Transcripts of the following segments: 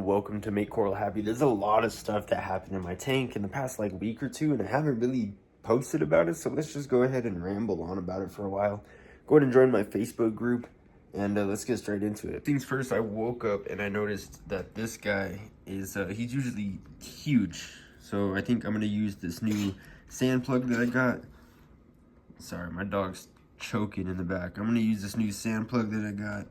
and welcome to Make Coral Happy. There's a lot of stuff that happened in my tank in the past like week or two, and I haven't really posted about it, so let's just go ahead and ramble on about it for a while. Go ahead and join my Facebook group, and let's get straight into it. Things first, I woke up and I noticed that this guy is, he's usually huge, so I think I'm going to use this new sand plug that I got. Sorry, my dog's choking in the back. I'm going to use this new sand plug that I got.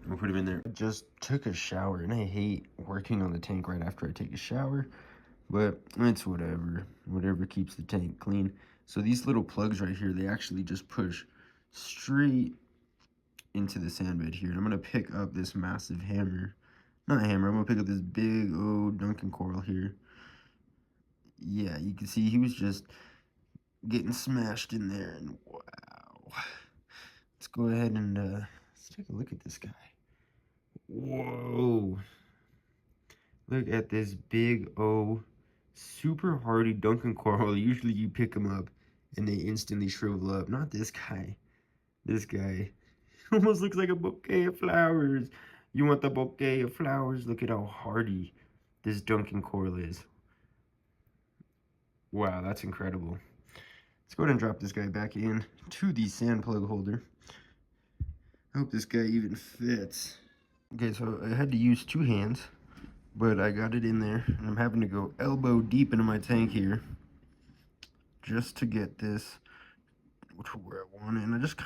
I'm gonna put him in there. I just took a shower, and I hate working on the tank right after I take a shower, but it's whatever keeps the tank clean. So these little plugs right here, they actually just push straight into the sand bed here. And I'm gonna pick up this massive hammer, I'm gonna pick up this big old Duncan coral here. Yeah, you can see he was just getting smashed in there, and wow. Let's go ahead and let's take a look at this guy. Whoa, look at this big super hardy Duncan coral. Usually you pick them up and they instantly shrivel up. Not this guy. This guy almost looks like a bouquet of flowers. You want the bouquet of flowers? Look at how hardy this Duncan coral is. Wow, that's incredible. Let's go ahead and drop this guy back in to the sand plug holder. I hope this guy even fits. Okay, so I had to use two hands, but I got it in there, and I'm having to go elbow deep into my tank here just to get this to where I want it, and I just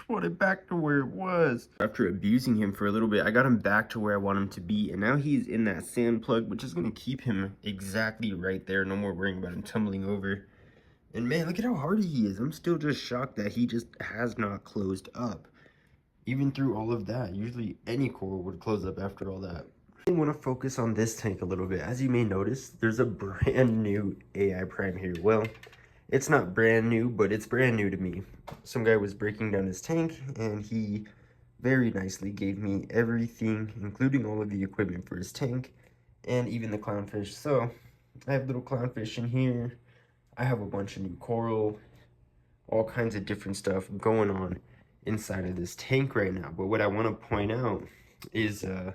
want it back to where it was. After abusing him for a little bit, I got him back to where I want him to be, and now he's in that sand plug, which is going to keep him exactly right there. No more worrying about him tumbling over. And man, look at how hardy he is. I'm still just shocked that he just has not closed up. Even through all of that, usually any coral would close up after all that. I want to focus on this tank a little bit. As you may notice, there's a brand new AI prime here. Well, it's not brand new, but it's brand new to me. Some guy was breaking down his tank, and he very nicely gave me everything, including all of the equipment for his tank, and even the clownfish. So, I have little clownfish in here. I have a bunch of new coral, all kinds of different stuff going on inside of this tank right now. But what I want to point out is I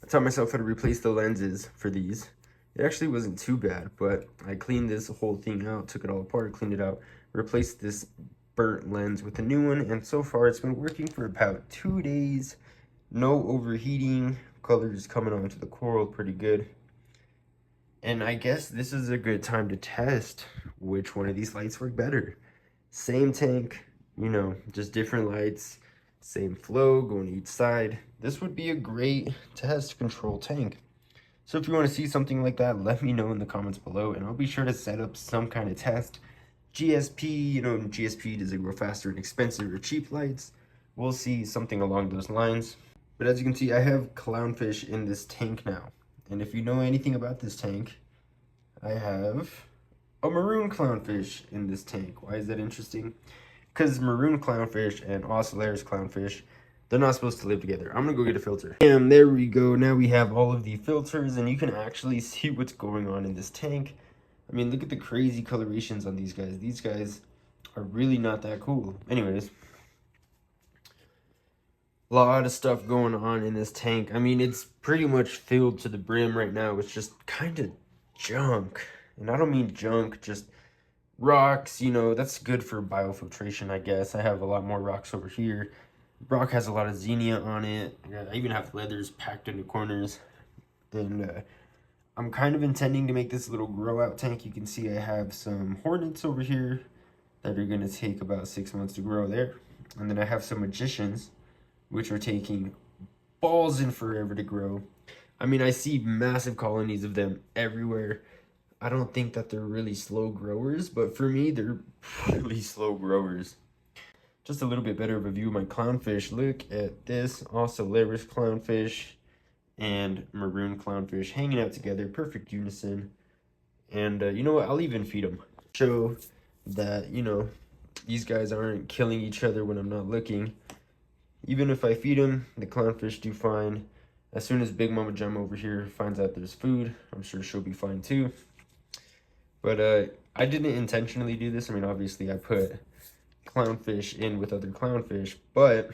taught myself how to replace the lenses for these. It actually wasn't too bad, but I cleaned this whole thing out, took it all apart, cleaned it out, replaced this burnt lens with a new one, and so far it's been working for about 2 days. No overheating, colors coming onto the coral pretty good. And I guess this is a good time to test which one of these lights work better. Same tank, you know, just different lights, same flow going each side. This would be a great test control tank. So if you want to see something like that, let me know in the comments below, and I'll be sure to set up some kind of test. GSP, you know, GSP, does it grow faster and expensive or cheap lights? We'll see something along those lines. But as you can see, I have clownfish in this tank now. And if you know anything about this tank, I have a maroon clownfish in this tank. Why is that interesting? Because maroon clownfish and ocellaris clownfish, they're not supposed to live together. I'm gonna go get a filter. And there we go. Now we have all of the filters, and you can actually see what's going on in this tank. I mean, look at the crazy colorations on these guys. These guys are really not that cool. Anyways, a lot of stuff going on in this tank. I mean, it's pretty much filled to the brim right now. It's just kind of junk. And I don't mean junk, just rocks, you know, that's good for biofiltration, I guess. I have a lot more rocks over here. Rock has a lot of xenia on it. I even have leathers packed into corners. And I'm kind of intending to make this little grow out tank. You can see I have some hornets over here that are going to take about 6 months to grow there. And then I have some magicians, which are taking balls and forever to grow. I mean, I see massive colonies of them everywhere. I don't think that they're really slow growers, but for me, they're really slow growers. Just a little bit better of a view of my clownfish. Look at this ocellaris clownfish and maroon clownfish hanging out together, perfect unison. And you know what? I'll even feed them. Show that, you know, these guys aren't killing each other when I'm not looking. Even if I feed them, the clownfish do fine. As soon as Big Mama Gem over here finds out there's food, I'm sure she'll be fine too. But I didn't intentionally do this. I mean, obviously I put clownfish in with other clownfish, but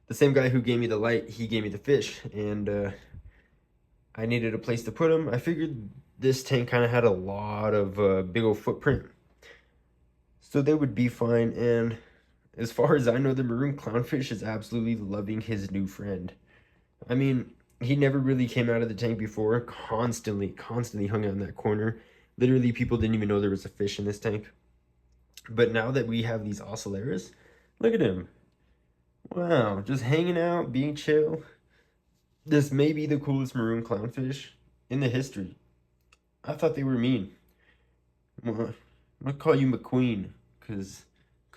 the same guy who gave me the light, he gave me the fish, and I needed a place to put them. I figured this tank kind of had a lot of big old footprint, so they would be fine. And as far as I know, the maroon clownfish is absolutely loving his new friend. I mean, he never really came out of the tank before. Constantly hung out in that corner. Literally, people didn't even know there was a fish in this tank. But now that we have these ocellaris, look at him. Wow, just hanging out, being chill. This may be the coolest maroon clownfish in the history. I thought they were mean. Well, I'm gonna call you McQueen, cause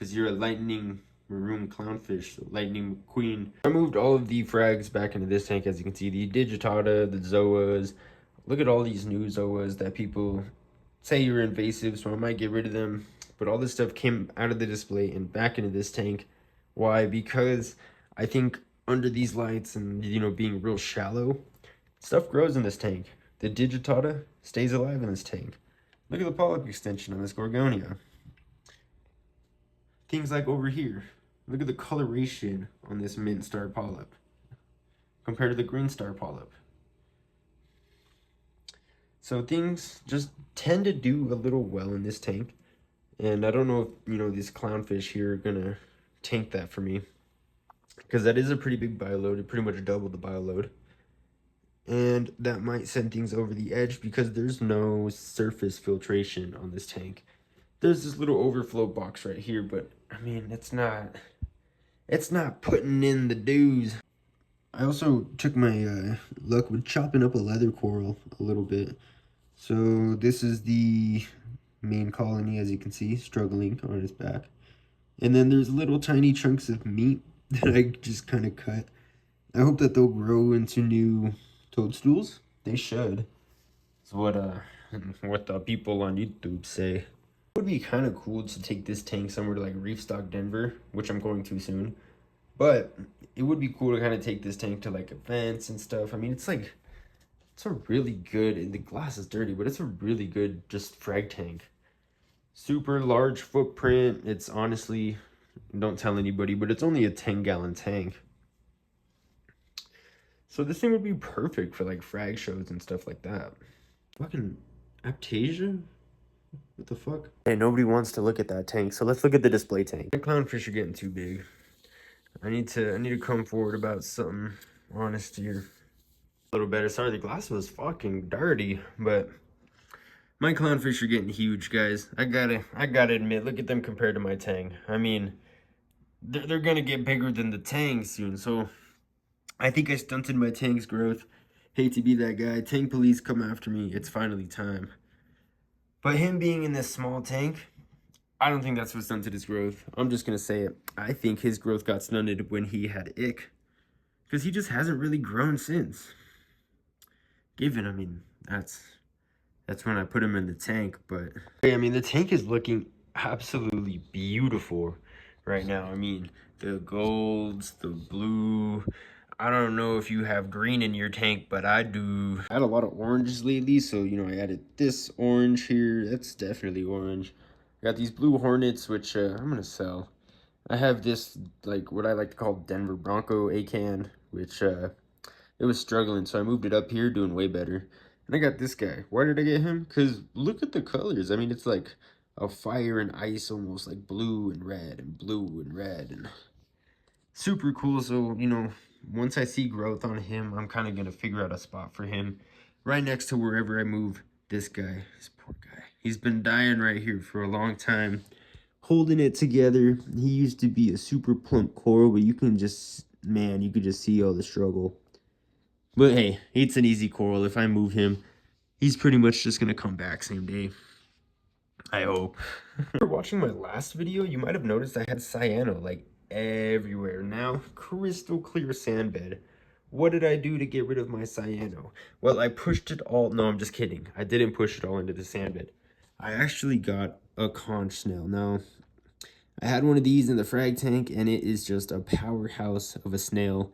you're a lightning maroon clownfish, so lightning McQueen. I moved all of the frags back into this tank, as you can see, the digitata, the zoas. Look at all these new zoas that people say are invasive, so I might get rid of them. But all this stuff came out of the display and back into this tank. Why? Because I think under these lights and, you know, being real shallow, stuff grows in this tank. The digitata stays alive in this tank. Look at the polyp extension on this gorgonia. Things like over here. Look at the coloration on this mint star polyp compared to the green star polyp. So things just tend to do a little well in this tank. And I don't know if, you know, these clownfish here are gonna tank that for me, because that is a pretty big bioload. It pretty much doubled the bioload. And that might send things over the edge because there's no surface filtration on this tank. There's this little overflow box right here, but I mean, it's not putting in the dues. I also took my luck with chopping up a leather coral a little bit. So this is the main colony, as you can see, struggling on its back. And then there's little tiny chunks of meat that I just kind of cut. I hope that they'll grow into new toadstools. They should. That's what the people on YouTube say. It would be kind of cool to take this tank somewhere to like Reef Stock Denver, which I'm going to soon. But it would be cool to kind of take this tank to like events and stuff. I mean, it's a really good, the glass is dirty, but it's a really good just frag tank. Super large footprint. It's honestly, don't tell anybody, but it's only a 10-gallon tank. So this thing would be perfect for like frag shows and stuff like that. Fucking Aptasia? What the fuck? Hey, nobody wants to look at that tank, so let's look at the display tank. The clownfish are getting too big. I need to come forward about something honest here. A little better. Sorry, the glass was fucking dirty, but my clownfish are getting huge, guys. I gotta admit, look at them compared to my tang. I mean, they're gonna get bigger than the tang soon, so I think I stunted my tang's growth. Hate to be that guy. Tang police, come after me. It's finally time. But him being in this small tank, I don't think that's what stunted his growth. I'm just gonna say it. I think his growth got stunted when he had ick, because he just hasn't really grown since. Given, I mean, that's when I put him in the tank. But I mean, the tank is looking absolutely beautiful right now. I mean, the golds, the blue. I don't know if you have green in your tank, but I do. I had a lot of oranges lately, so, you know, I added this orange here. That's definitely orange. I got these blue hornets, which I'm gonna sell. I have this, like, what I like to call Denver Bronco Acan, which it was struggling, so I moved it up here, doing way better. And I got this guy. Why did I get him? Because look at the colors. I mean, it's like a fire and ice, almost like blue and red and blue and red, and super cool. So, you know, once I see growth on him, I'm kind of going to figure out a spot for him right next to wherever I move this guy. This poor guy. He's been dying right here for a long time, holding it together. He used to be a super plump coral, but you can just, man, you could just see all the struggle. But hey, it's an easy coral. If I move him, he's pretty much just going to come back same day. I hope. If you're watching my last video, you might have noticed I had cyano like everywhere. Now, crystal clear sand bed. What did I do to get rid of my cyano? Well, I pushed it all. No, I'm just kidding. I didn't push it all into the sand bed. I actually got a conch snail. Now, I had one of these in the frag tank, and it is just a powerhouse of a snail.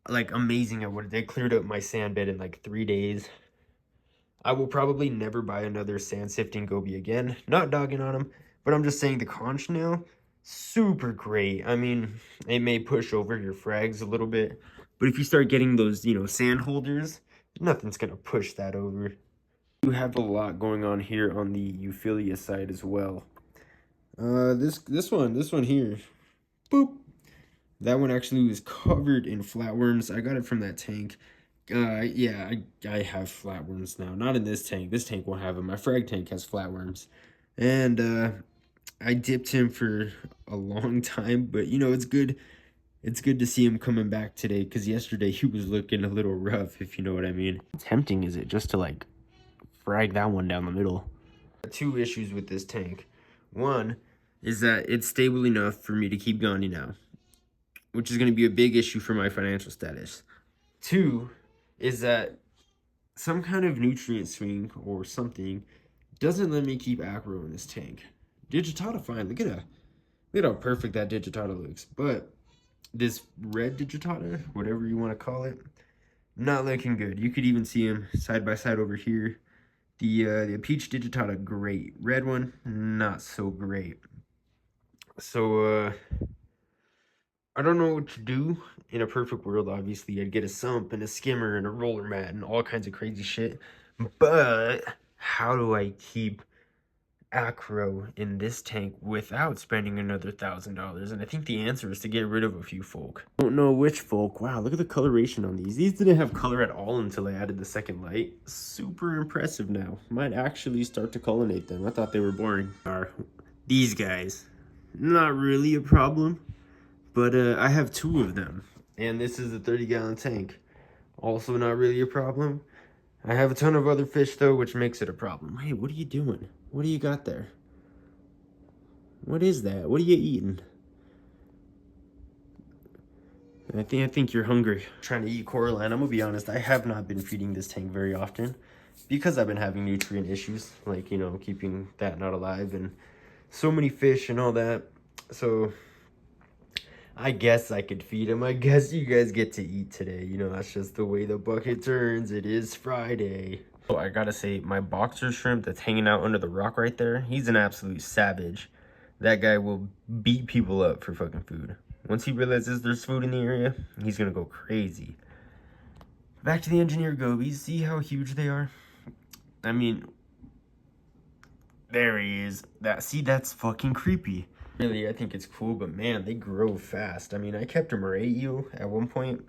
Like, amazing at what they cleared up my sand bed in like 3 days. I will probably never buy another sand sifting goby again. Not dogging on them, but I'm just saying the conch snail, super great. I mean, it may push over your frags a little bit, but if you start getting those, you know, sand holders, nothing's gonna push that over. You have a lot going on here on the Euphilia side as well. This one here, boop. That one actually was covered in flatworms. I got it from that tank. Yeah, I have flatworms now. Not in this tank. This tank won't have them. My frag tank has flatworms. And I dipped him for a long time, but you know, it's good. It's good to see him coming back today, because yesterday he was looking a little rough, if you know what I mean. How tempting is it just to like frag that one down the middle? Two issues with this tank. One is that it's stable enough for me to keep going now, which is going to be a big issue for my financial status. Two is that some kind of nutrient swing or something doesn't let me keep acro in this tank. Digitata fine. Look at how perfect that digitata looks. But this red digitata, whatever you want to call it, not looking good. You could even see them side by side over here. The peach digitata, great. Red one, not so great. So I don't know what to do. In a perfect world, obviously, I'd get a sump and a skimmer and a roller mat and all kinds of crazy shit. But how do I keep acro in this tank without spending another $1,000? And I think the answer is to get rid of a few folk. I don't know which folk. Wow, look at the coloration on these. These didn't have color at all until I added the second light. Super impressive now. Might actually start to colonate them. I thought they were boring. Are these guys? Not really a problem, but I have two of them. And this is a 30-gallon tank. Also not really a problem. I have a ton of other fish though, which makes it a problem. Hey, what are you doing? What do you got there? What is that? What are you eating? I think you're hungry. Trying to eat coralline. I'm gonna be honest, I have not been feeding this tank very often because I've been having nutrient issues, like, you know, keeping that not alive and so many fish and all that. So I guess I could feed him. I guess you guys get to eat today. You know, that's just the way the bucket turns. It is Friday. Oh, I gotta say, my boxer shrimp that's hanging out under the rock right there, he's an absolute savage. That guy will beat people up for fucking food. Once he realizes there's food in the area, he's gonna go crazy. Back to the engineer gobies. See how huge they are? I mean, there he is. That's fucking creepy. Really, I think it's cool, but man, they grow fast. I mean, I kept him ratio at one point,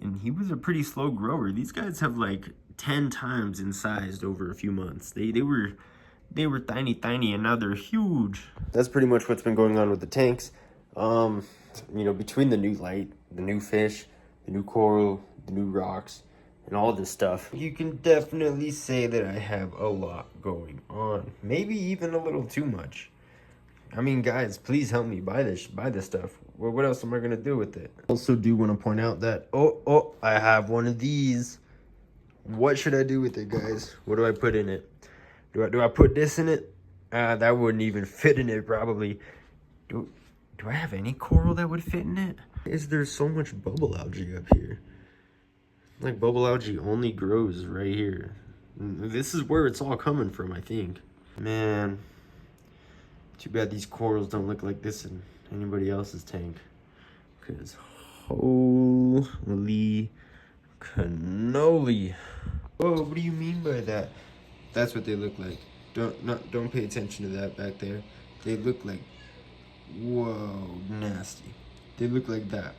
and he was a pretty slow grower. These guys have like 10 times in size over a few months. They were tiny, and now they're huge. That's pretty much what's been going on with the tanks. You know, between the new light, the new fish, the new coral, the new rocks, and all this stuff, you can definitely say that I have a lot going on. Maybe even a little too much. I mean, guys, please help me buy this stuff. Well, what else am I gonna do with it? Also do want to point out that, oh, I have one of these. What should I do with it, guys? What do I put in it? Do I put this in it? That wouldn't even fit in it, probably. Do I have any coral that would fit in it? Is there so much bubble algae up here? Like, bubble algae only grows right here. This is where it's all coming from, I think. Man. Too bad these corals don't look like this in anybody else's tank. Because holy cannoli. Whoa, what do you mean by that? That's what they look like. Don't pay attention to that back there. They look like, whoa, nasty. They look like that.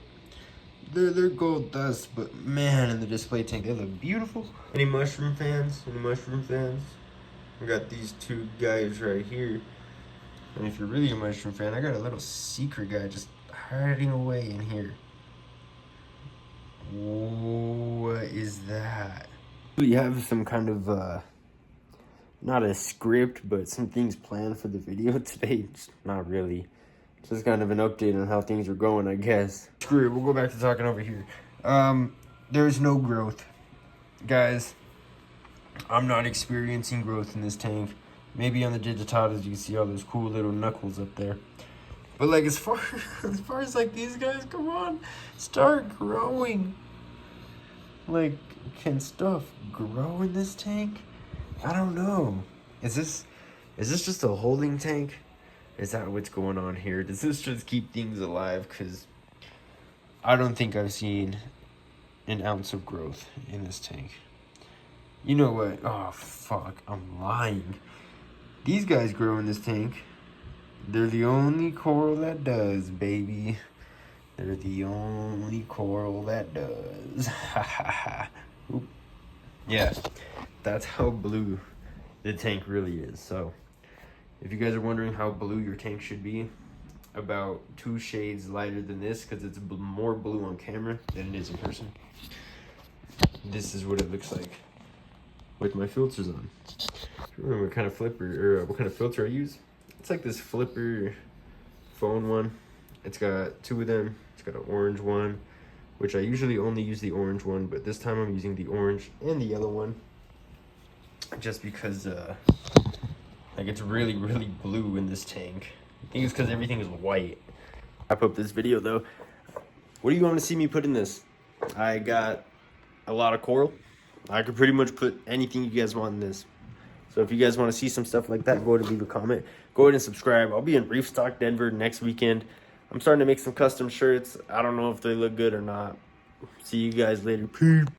They're gold dust, but man, in the display tank, they look beautiful. Any mushroom fans? Any mushroom fans? I got these two guys right here. And if you're really a mushroom fan, I got a little secret guy just hiding away in here. What is that? We have some kind of, not a script, but some things planned for the video today. Just not really. Just kind of an update on how things are going, I guess. Screw it, we'll go back to talking over here. There's no growth. Guys, I'm not experiencing growth in this tank. Maybe on the digitatas you can see all those cool little knuckles up there. But like as far as like these guys, come on, start growing. Like, can stuff grow in this tank? I don't know. Is this just a holding tank? Is that what's going on here? Does this just keep things alive? Because I don't think I've seen an ounce of growth in this tank. You know what? Oh, fuck. I'm lying. These guys grow in this tank. They're the only coral that does, baby. They're the only coral that does. Ha ha ha. Yeah, that's how blue the tank really is. So, if you guys are wondering how blue your tank should be, about 2 shades lighter than this, because it's more blue on camera than it is in person. This is what it looks like with my filters on. Remember what kind of flipper or what kind of filter I use? It's like this flipper phone one. It's got 2 of them. It's got an orange one, which I usually only use the orange one, but this time I'm using the orange and the yellow one, just because like it's really blue in this tank. I think it's because everything is white. Wrap up this video though. What do you want to see me put in this? I got a lot of coral. I could pretty much put anything you guys want in this. So if you guys want to see some stuff like that, go ahead and leave a comment. Go ahead and subscribe. I'll be in Reef Stock, Denver next weekend. I'm starting to make some custom shirts. I don't know if they look good or not. See you guys later. Peace.